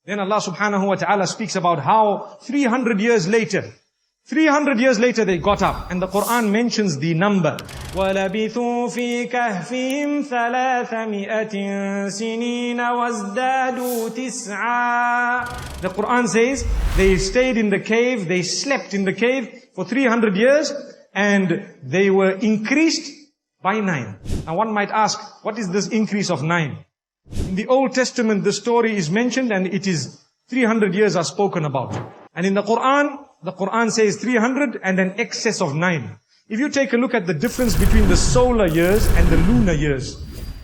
Then Allah subhanahu wa ta'ala speaks about how 300 years later they got up. And the Quran mentions the number. وَلَبِثُوا فِي كَهْفِهِمْ 300 سِنِينَ وَازْدَادُوا تِسْعًا. The Quran says, they stayed in the cave, they slept in the cave for 300 years, and they were increased by 9. Now one might ask, what is this increase of 9? In the Old Testament, the story is mentioned, and it is 300 years are spoken about. And in the Quran says 300 and an excess of 9. If you take a look at the difference between the solar years and the lunar years,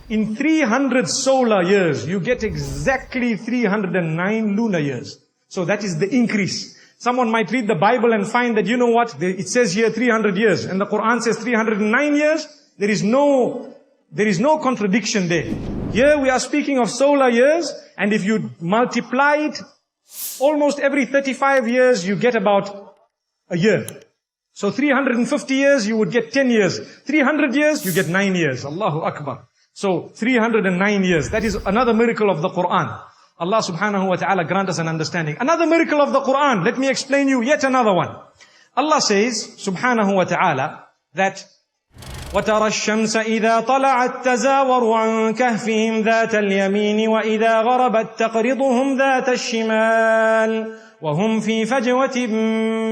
in 300 solar years, you get exactly 309 lunar years. So that is the increase. Someone might read the Bible and find that, you know what, it says here 300 years, and the Quran says 309 years. There is no contradiction there. Here we are speaking of solar years, and if you multiply it, almost every 35 years you get about a year. So 350 years you would get 10 years. 300 years you get 9 years. Allahu Akbar. So 309 years. That is another miracle of the Quran. Allah subhanahu wa ta'ala grant us an understanding. Another miracle of the Quran. Let me explain you yet another one. Allah says subhanahu wa ta'ala that وَتَرَى الشَّمْسَ إِذَا طَلَعَتْ تَزَاوَرُ عَنْ كَهْفِهِمْ ذَاتَ الْيَمِينِ وَإِذَا غَرَبَتْ تَقْرِضُهُمْ ذَاتَ الشِّمَالِ وَهُمْ فِي فَجْوَةٍ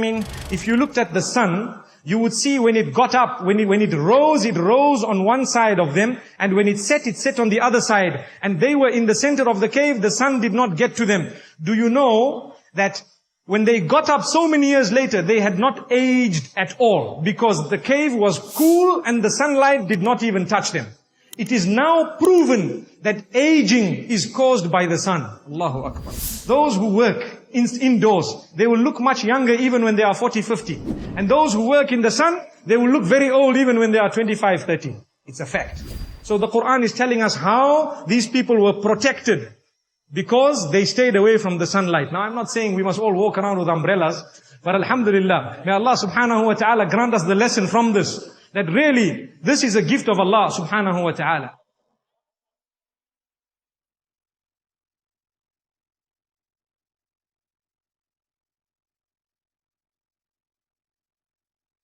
مِّنْهُ. If you looked at the sun, you would see when it got up, when it rose on one side of them, and when it set on the other side. And they were in the center of the cave, the sun did not get to them. Do you know that when they got up so many years later, they had not aged at all, because the cave was cool and the sunlight did not even touch them. It is now proven that aging is caused by the sun. Allahu Akbar. Those who work indoors, they will look much younger even when they are 40, 50. And those who work in the sun, they will look very old even when they are 25, 30. It's a fact. So the Quran is telling us how these people were protected, because they stayed away from the sunlight. Now I'm not saying we must all walk around with umbrellas, but alhamdulillah, may Allah subhanahu wa ta'ala grant us the lesson from this, that really, this is a gift of Allah subhanahu wa ta'ala.